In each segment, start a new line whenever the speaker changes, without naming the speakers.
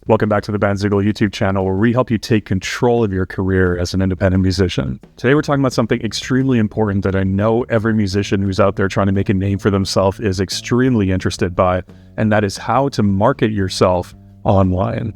Welcome back to the Bandzoogle YouTube channel, where we help you take control of your career as an independent musician. Today we're talking about something extremely important that I know every musician who's out there trying to make a name for themselves is extremely interested by, and that is how to market yourself online.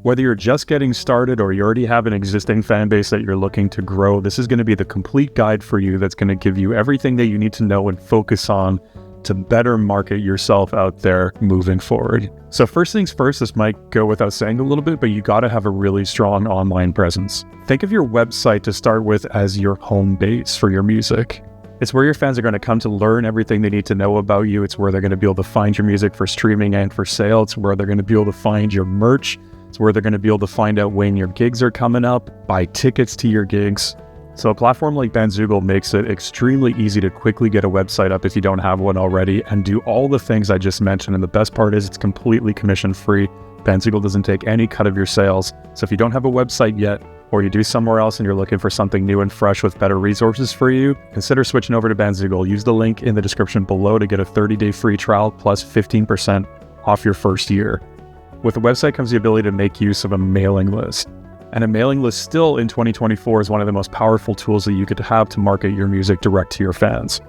Whether you're just getting started or you already have an existing fan base that you're looking to grow, this is going to be the complete guide for you that's going to give you everything that you need to know and focus on to better market yourself out there moving forward. So first things first, this might go without saying a little bit, but you got to have a really strong online presence. Think of your website to start with as your home base for your music. It's where your fans are going to come to learn everything they need to know about you. It's where they're going to be able to find your music for streaming and for sale. It's where they're going to be able to find your merch. It's where they're going to be able to find out when your gigs are coming up, buy tickets to your gigs. So a platform like Bandzoogle makes it extremely easy to quickly get a website up if you don't have one already and do all the things I just mentioned. And the best part is it's completely commission free. Bandzoogle doesn't take any cut of your sales. So if you don't have a website yet, or you do somewhere else and you're looking for something new and fresh with better resources for you, consider switching over to Bandzoogle. Use the link in the description below to get a 30-day free trial plus 15% off your first year. With a website comes the ability to make use of a mailing list. And a mailing list still in 2024 is one of the most powerful tools that you could have to market your music direct to your fans.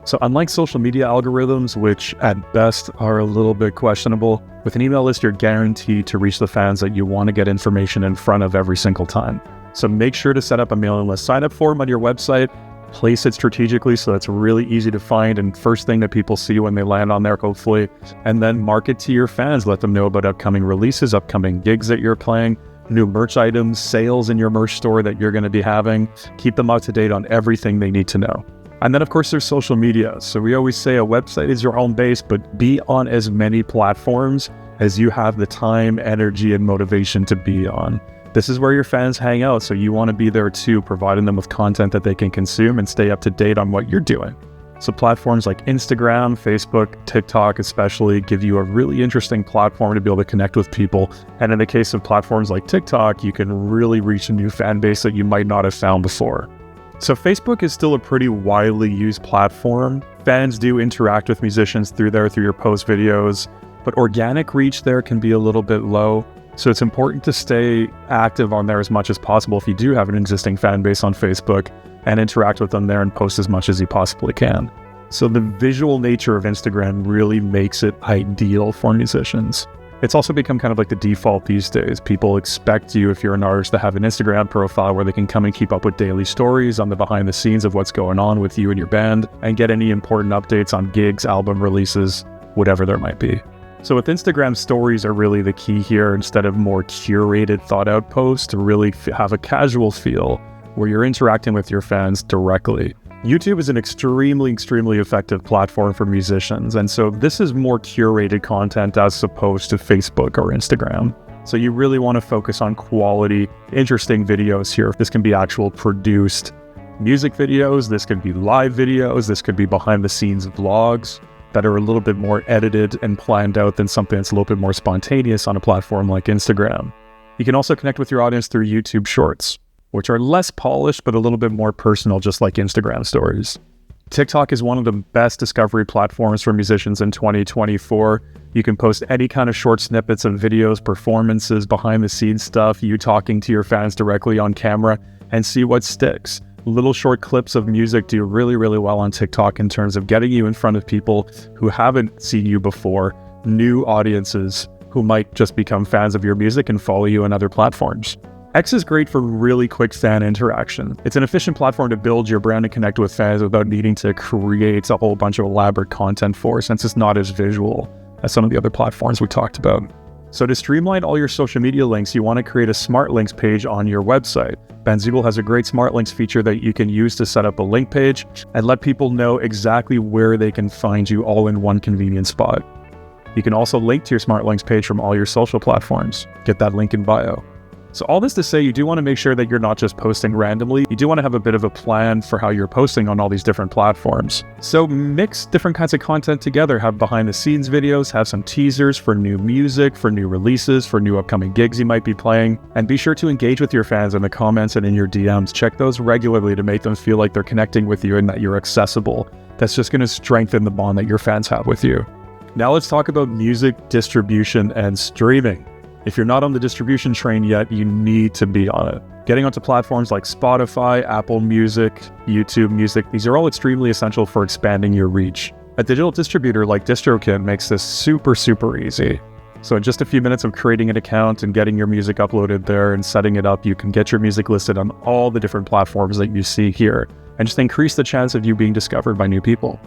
So unlike social media algorithms, which at best are a little bit questionable, with an email list, you're guaranteed to reach the fans that you want to get information in front of every single time. So make sure to set up a mailing list, sign up for them on your website, place it strategically so that's really easy to find and first thing that people see when they land on there, hopefully, and then market to your fans. Let them know about upcoming releases, upcoming gigs that you're playing, new merch items, sales in your merch store that you're going to be having. Keep them up to date on everything they need to know. And then of course there's social media. So we always say a website is your home base, but be on as many platforms as you have the time, energy, and motivation to be on. This is where your fans hang out, so you want to be there too, providing them with content that they can consume and stay up to date on what you're doing. So platforms like Instagram, Facebook, TikTok especially give you a really interesting platform to be able to connect with people. And in the case of platforms like TikTok, you can really reach a new fan base that you might not have found before. So Facebook is still a pretty widely used platform. Fans do interact with musicians through your post videos, but organic reach there can be a little bit low. So it's important to stay active on there as much as possible if you do have an existing fan base on Facebook, and interact with them there and post as much as you possibly can. So the visual nature of Instagram really makes it ideal for musicians. It's also become kind of like the default these days. People expect you, if you're an artist, to have an Instagram profile where they can come and keep up with daily stories on the behind the scenes of what's going on with you and your band, and get any important updates on gigs, album releases, whatever there might be. So with Instagram, stories are really the key here instead of more curated, thought out posts to really have a casual feel where you're interacting with your fans directly. YouTube is an extremely effective platform for musicians, and so this is more curated content as opposed to Facebook or Instagram. So you really want to focus on quality, interesting videos here. This can be actual produced music videos, this could be live videos, this could be behind the scenes vlogs that are a little bit more edited and planned out than something that's a little bit more spontaneous on a platform like Instagram. You can also connect with your audience through YouTube Shorts, which are less polished but a little bit more personal, just like Instagram stories. TikTok is one of the best discovery platforms for musicians in 2024. You can post any kind of short snippets of videos, performances, behind the scenes stuff, you talking to your fans directly on camera, and see what sticks. Little short clips of music do really well on TikTok in terms of getting you in front of people who haven't seen you before, new audiences who might just become fans of your music and follow you on other platforms. X is great for really quick fan interaction. It's an efficient platform to build your brand and connect with fans without needing to create a whole bunch of elaborate content for, since it's not as visual as some of the other platforms we talked about. So to streamline all your social media links, you want to create a Smart Links page on your website. Bandzoogle has a great Smart Links feature that you can use to set up a link page and let people know exactly where they can find you all in one convenient spot. You can also link to your Smart Links page from all your social platforms. Get that link in bio. So all this to say, you do want to make sure that you're not just posting randomly. You do want to have a bit of a plan for how you're posting on all these different platforms. So mix different kinds of content together. Have behind the scenes videos, have some teasers for new music, for new releases, for new upcoming gigs you might be playing. And be sure to engage with your fans in the comments and in your DMs. Check those regularly to make them feel like they're connecting with you and that you're accessible. That's just going to strengthen the bond that your fans have with you. Now let's talk about music distribution and streaming. If you're not on the distribution train yet, you need to be on it. Getting onto platforms like Spotify, Apple Music, YouTube Music, these are all extremely essential for expanding your reach. A digital distributor like DistroKid makes this super easy. So in just a few minutes of creating an account and getting your music uploaded there and setting it up, you can get your music listed on all the different platforms that you see here and just increase the chance of you being discovered by new people.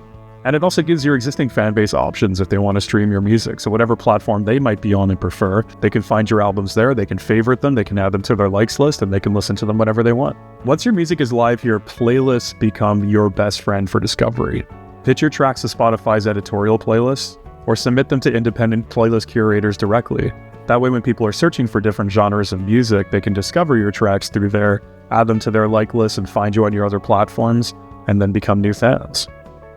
And it also gives your existing fan base options if they want to stream your music. So whatever platform they might be on and prefer, they can find your albums there, they can favorite them, they can add them to their likes list, and they can listen to them whenever they want. Once your music is live here, playlists become your best friend for discovery. Pitch your tracks to Spotify's editorial playlists, or submit them to independent playlist curators directly. That way when people are searching for different genres of music, they can discover your tracks through there, add them to their like list, and find you on your other platforms, and then become new fans.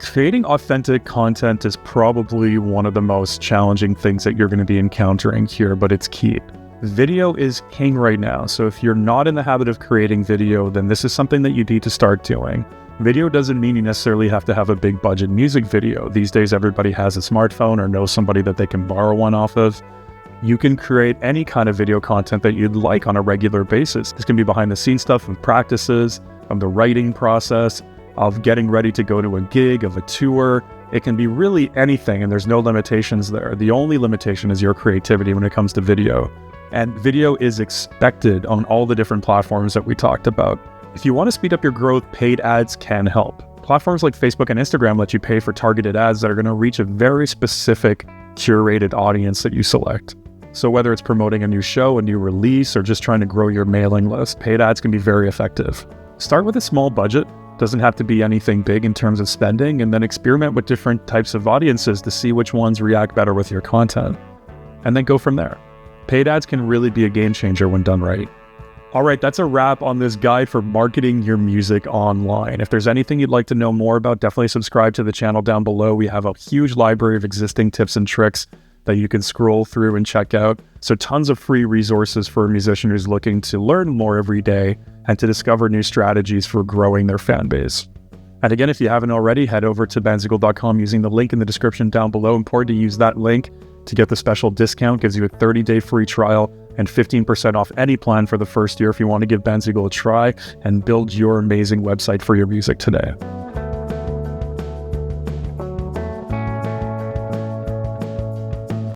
Creating authentic content is probably one of the most challenging things that you're going to be encountering here, but it's key. Video is king right now, so if you're not in the habit of creating video, then this is something that you need to start doing. Video doesn't mean you necessarily have to have a big budget music video. These days, everybody has a smartphone or knows somebody that they can borrow one off of. You can create any kind of video content that you'd like on a regular basis. This can be behind the scenes stuff of practices, of the writing process, of getting ready to go to a gig, of a tour. It can be really anything, and there's no limitations there. The only limitation is your creativity when it comes to video. And video is expected on all the different platforms that we talked about. If you want to speed up your growth, paid ads can help. Platforms like Facebook and Instagram let you pay for targeted ads that are going to reach a very specific, curated audience that you select. So whether it's promoting a new show, a new release, or just trying to grow your mailing list, paid ads can be very effective. Start with a small budget. Doesn't have to be anything big in terms of spending, and then experiment with different types of audiences to see which ones react better with your content, and then go from there. Paid ads can really be a game changer when done right. All right, that's a wrap on this guide for marketing your music online. If there's anything you'd like to know more about, definitely subscribe to the channel down below. We have a huge library of existing tips and tricks that you can scroll through and check out. So tons of free resources for a musician who's looking to learn more every day and to discover new strategies for growing their fan base. And again, if you haven't already, head over to bandzigal.com using the link in the description down below. Important to use that link to get the special discount. Gives you a 30-day free trial and 15% off any plan for the first year if you want to give Bandzigal a try and build your amazing website for your music today.